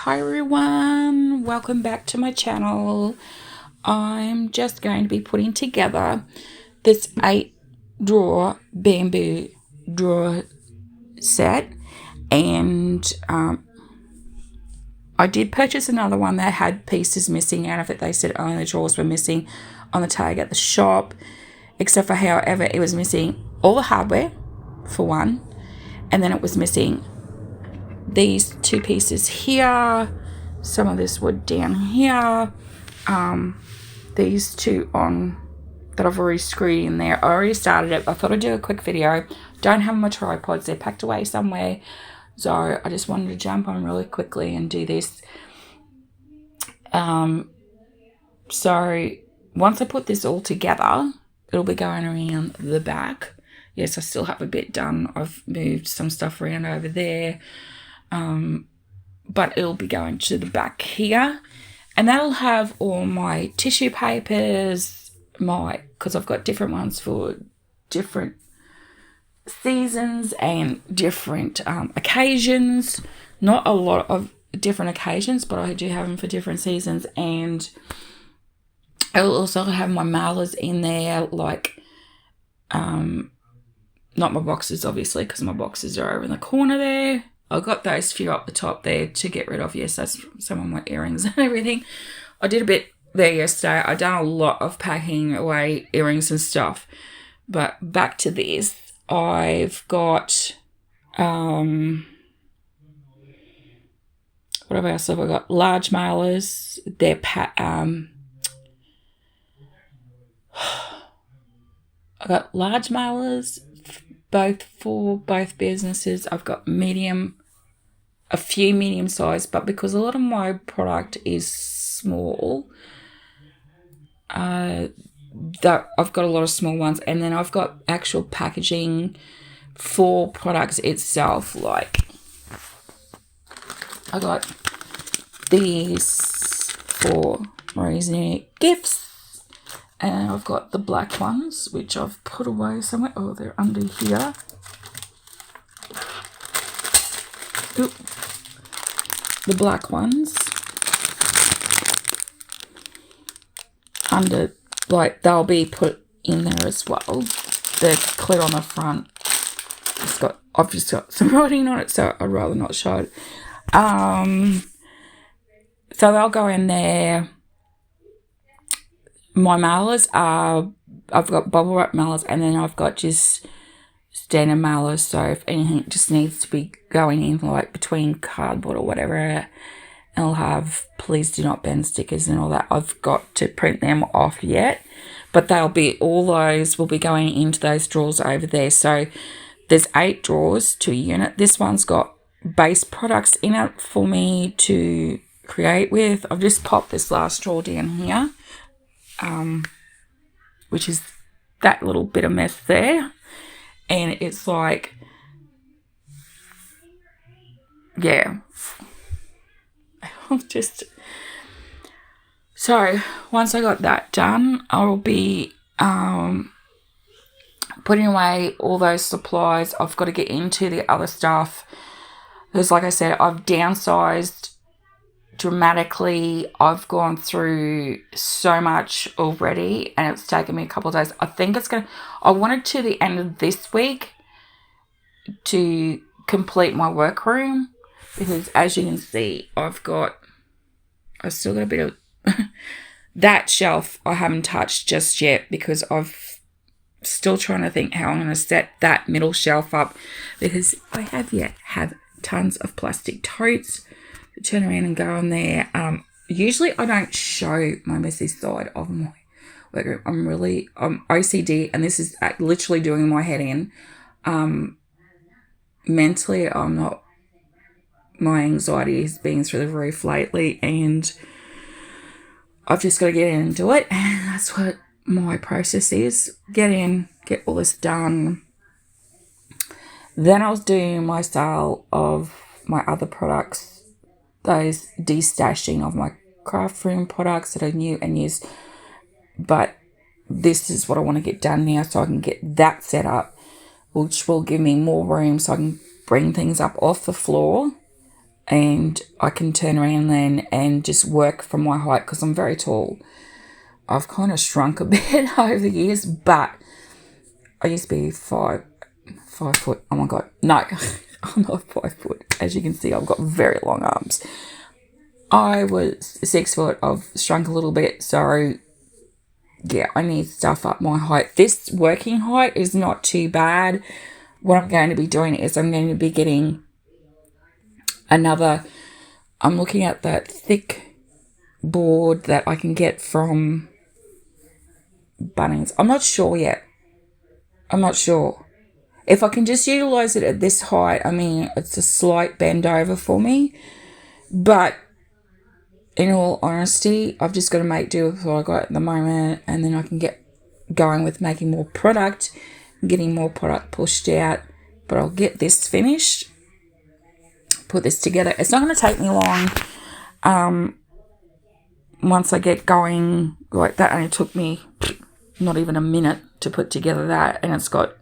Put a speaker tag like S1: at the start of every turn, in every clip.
S1: Hi everyone, welcome back to my channel. I'm just going to be putting together this 8-drawer bamboo drawer set, and I did purchase another one that had pieces missing out of it. They said only the drawers were missing on the tag at the shop, except for, however, it was missing all the hardware for one, and then it was missing these two pieces here, some of this wood down here, these two on that I've already screwed in there. I already started it. I thought I'd do a quick video. Don't have my tripods, they're packed away somewhere, so I just wanted to jump on really quickly and do this. So once I put this all together, it'll be going around the back. Yes, I still have a bit done. I've moved some stuff around over there. But it'll be going to the back here, and that'll have all my tissue papers, because I've got different ones for different seasons and different occasions. Not a lot of different occasions, but I do have them for different seasons. And I'll also have my mailers in there, like not my boxes, obviously, because my boxes are over in the corner there. I got those few up the top there to get rid of. Yes, that's some of my earrings and everything. I did a bit there yesterday. I done a lot of packing away earrings and stuff. But back to this, I've got what else have I got? Large mailers. They're I got large mailers, both for both businesses. I've got a few medium size, but because a lot of my product is small, that I've got a lot of small ones. And then I've got actual packaging for products itself. Like I got these for Marie's gifts, and I've got the black ones, which I've put away somewhere. Oh, they're under here. Oop. The black ones under, like, they'll be put in there as well. They're clear on the front. I've just got some writing on it, so I'd rather not show it. So they'll go in there. My mailers are, I've got bubble wrap mailers, and then I've got just standard mailers. So if anything just needs to be going in, like between cardboard or whatever, I'll have please do not bend stickers and all that. I've got to print them off yet, but all those will be going into those drawers over there. So there's 8 drawers to a unit. This one's got base products in it for me to create with. I've just popped this last drawer down here, which is that little bit of mess there. And it's like, yeah. So once I got that done, I'll be putting away all those supplies. I've got to get into the other stuff, because like I said, I've downsized dramatically. I've gone through so much already, and it's taken me a couple of days. I think I wanted to the end of this week to complete my workroom, because as you can see, I've still got a bit of that shelf I haven't touched just yet, because I've still trying to think how I'm going to set that middle shelf up, because I have tons of plastic totes to turn around and go on there. Usually I don't show my messy side of my workroom. I'm OCD, and this is literally doing my head in. Mentally, I'm not. My anxiety has been through the roof lately, and I've just got to get in and do it. And that's what my process is. Get in, get all this done. Then I was doing my sale of my other products, those destashing of my craft room products that are new and used. But this is what I want to get done now, so I can get that set up, which will give me more room so I can bring things up off the floor and I can turn around then and just work from my height because I'm very tall. I've kind of shrunk a bit over the years, but I used to be 5 foot. Oh my God. No, I'm not 5 foot. As you can see, I've got very long arms. I was 6 foot. I've shrunk a little bit. So yeah, I need stuff up my height. This working height is not too bad. What I'm going to be doing is I'm going to be getting I'm looking at that thick board that I can get from Bunnings. I'm not sure yet. I'm not sure. If I can just utilize it at this height, I mean, it's a slight bend over for me. But in all honesty, I've just got to make do with what I got at the moment, and then I can get going with making more product, getting more product pushed out. But I'll get this finished, put this together. It's not going to take me long. Once I get going like that, only took me not even a minute to put together that, and it's got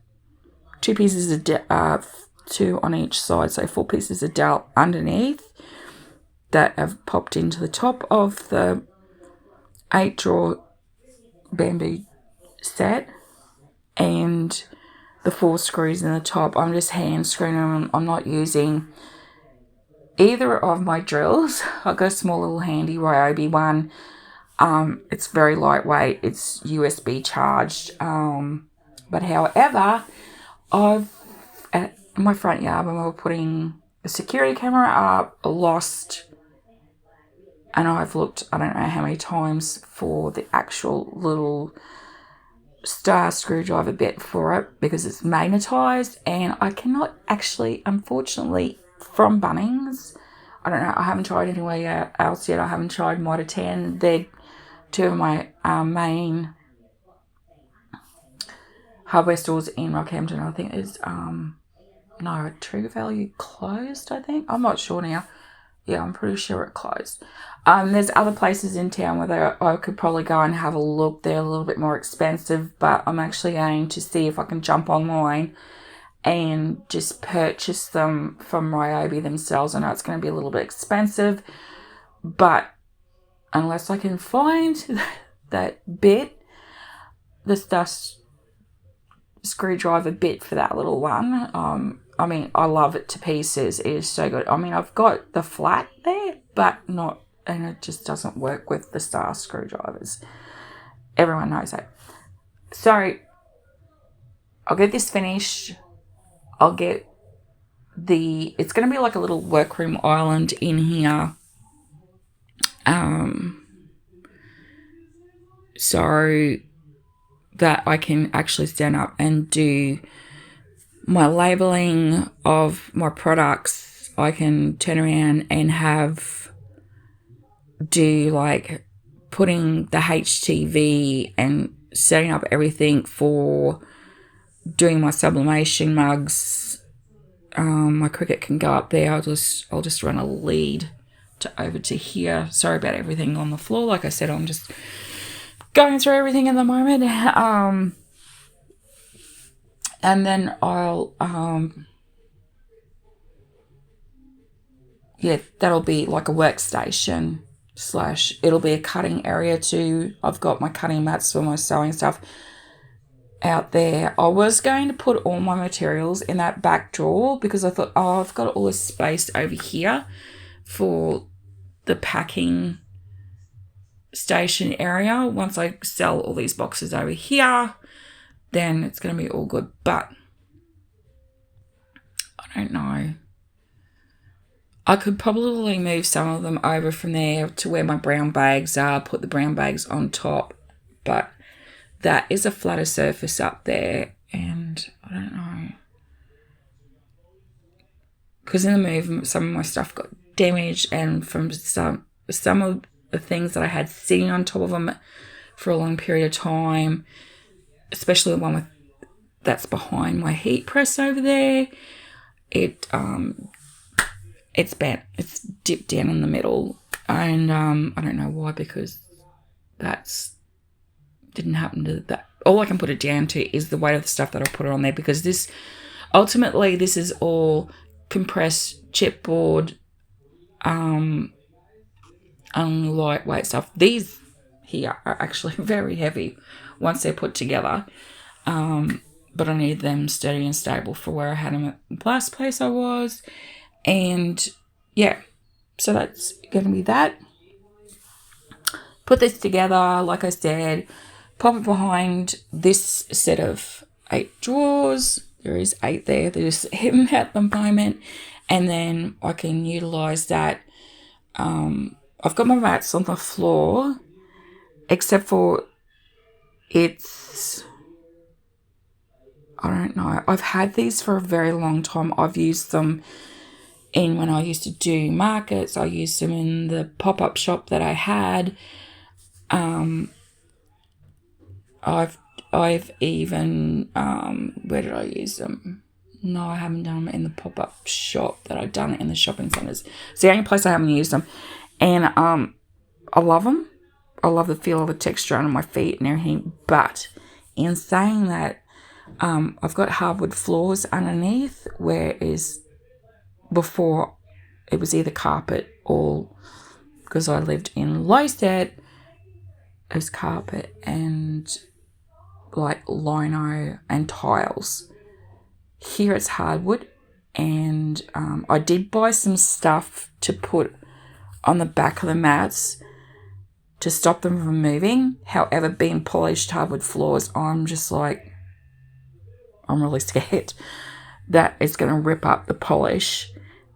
S1: 2 pieces of 2 on each side, so 4 pieces of dowel underneath that have popped into the top of the 8-drawer bamboo set, and the 4 screws in the top. I'm just hand screwing them. I'm not using either of my drills. I've got a small little handy Ryobi one. It's very lightweight. It's USB charged. But however, I've at my front yard when we were putting a security camera up, lost, and I've looked I don't know how many times for the actual little star screwdriver bit for it because it's magnetized, and I cannot actually, unfortunately, from Bunnings. I don't know. I haven't tried anywhere else yet. I haven't tried Mitre 10. They're 2 of my main hardware stores in Rockhampton. I think is no, Trigger Value closed. I think I'm not sure now. Yeah, I'm pretty sure it closed. There's other places in town where I could probably go and have a look. They're a little bit more expensive, but I'm actually going to see if I can jump online and just purchase them from Ryobi themselves. I know it's going to be a little bit expensive, but unless I can find that bit, the dust screwdriver bit for that little one, I mean, I love it to pieces. It is so good. I mean, I've got the flat there, but not, and it just doesn't work with the star screwdrivers. Everyone knows that. So I'll get this finished. I'll get it's going to be like a little workroom island in here. So that I can actually stand up and do my labeling of my products. I can turn around and do like putting the HTV and setting up everything for doing my sublimation mugs. My Cricut can go up there. I'll just run a lead over to here. Sorry about everything on the floor. Like I said, I'm just going through everything in the moment. And then I'll that'll be like a workstation / it'll be a cutting area too. I've got my cutting mats for my sewing stuff out there. I was going to put all my materials in that back drawer because I thought, I've got all this space over here for the packing station area. Once I sell all these boxes over here, then it's going to be all good. But I don't know. I could probably move some of them over from there to where my brown bags are, put the brown bags on top, but that is a flatter surface up there, and I don't know. Because in the move, some of my stuff got damaged, and from some of the things that I had sitting on top of them for a long period of time, especially the one that's behind my heat press over there, it's bent. It's dipped down in the middle, and I don't know why, because didn't happen to that. All I can put it down to is the weight of the stuff that I'll put it on there, because this is all compressed chipboard lightweight stuff. These here are actually very heavy once they're put together. But I need them sturdy and stable for where I had them at the last place I was. And yeah, so that's going to be that. Put this together, like I said, pop it behind this set of 8 drawers. There is 8 there. They're just hidden at the moment. And then I can utilise that. I've got my mats on the floor, except for I don't know. I've had these for a very long time. I've used them when I used to do markets. I used them in the pop-up shop that I had. I've even where did I use them? No, I haven't done them in the pop-up shop that I've done it in the shopping centres. It's the only place I haven't used them. And I love them. I love the feel of the texture on my feet and everything. But in saying that, I've got hardwood floors underneath, whereas before it was either carpet or, because I lived in Lowstead, it was carpet and like lino and tiles. Here it's hardwood, and I did buy some stuff to put on the back of the mats to stop them from moving. However, being polished hardwood floors, I'm really scared that it's going to rip up the polish.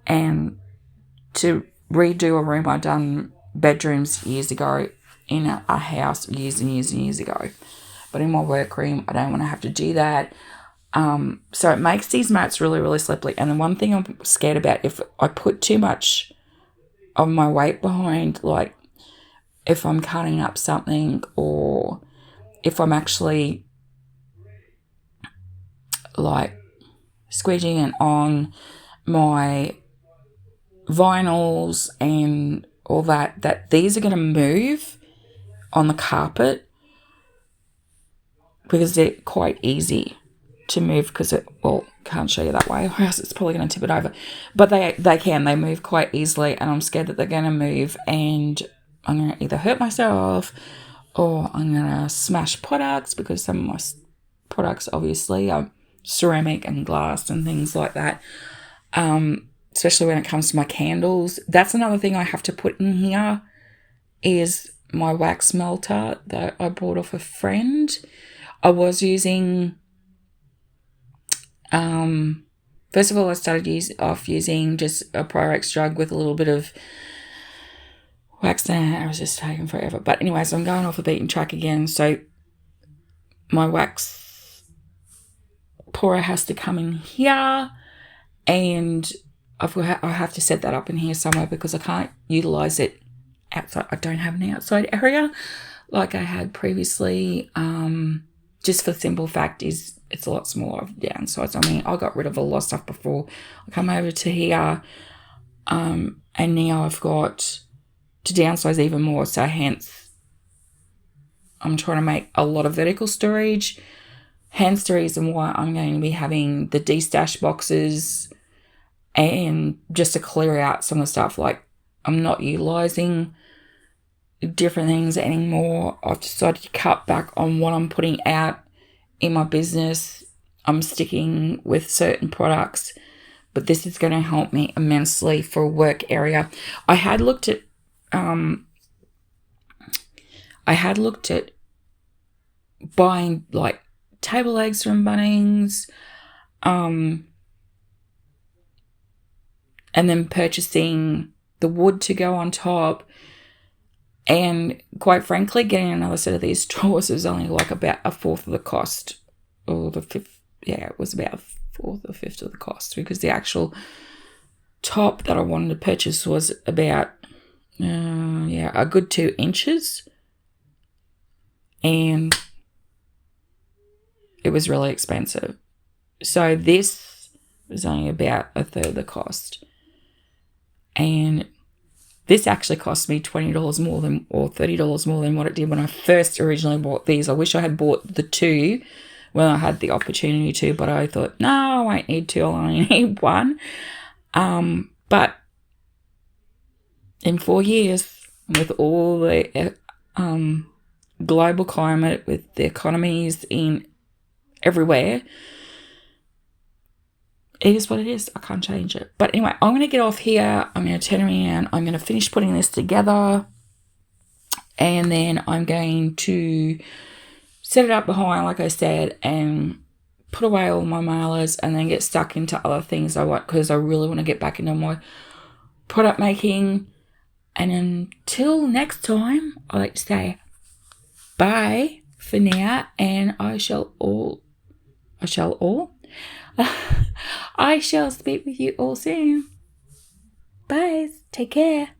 S1: And to redo a room, I've done bedrooms years ago in a house years and years and years ago. But in my workroom, I don't want to have to do that. So it makes these mats really, really slippery. And the one thing I'm scared about, if I put too much of my weight behind, like if I'm cutting up something or if I'm actually like squeegeeing it on my vinyls and all that these are going to move on the carpet, because they're quite easy to move, because can't show you that way, or else it's probably going to tip it over. But they move quite easily, and I'm scared that they're going to move and I'm going to either hurt myself or I'm going to smash products, because some of my products obviously are ceramic and glass and things like that, especially when it comes to my candles. That's another thing I have to put in here is my wax melter that I bought off a friend. I was using, first of all, I started using just a Pyrex jug with a little bit of wax in it. It was just taking forever. But anyway, so I'm going off the beaten track again. So my wax pourer has to come in here, and I have to set that up in here somewhere because I can't utilise it outside. I don't have an outside area like I had previously. Just for the simple fact is it's a lot smaller of the downsides. I mean, I got rid of a lot of stuff before I come over to here, and now I've got to downsize even more. So hence, I'm trying to make a lot of vertical storage. Hence the reason why I'm going to be having the destash boxes, and just to clear out some of the stuff. Like, I'm not utilising different things anymore. I've decided to cut back on what I'm putting out in my business. I'm sticking with certain products, but this is going to help me immensely for a work area. I had looked at buying like table legs from Bunnings, and then purchasing the wood to go on top. And quite frankly, getting another set of these drawers was only like about a fourth of the cost, or the fifth. Yeah, it was about a fourth or fifth of the cost, because the actual top that I wanted to purchase was about a good 2 inches, and it was really expensive. So this was only about a third of the cost, and this actually cost me $20 more than, or $30 more than what it did when I first originally bought these. I wish I had bought the 2 when I had the opportunity to, but I thought, no, I won't need 2, I'll only need 1. But in 4 years, with all the global climate, with the economies in everywhere, it is what it is. I can't change it. But anyway, I'm going to get off here. I'm going to turn around. I'm going to finish putting this together. And then I'm going to set it up behind, like I said, and put away all my mailers and then get stuck into other things I want, because I really want to get back into my product making. And until next time, I like to say bye for now, and I shall speak with you all soon. Bye. Take care.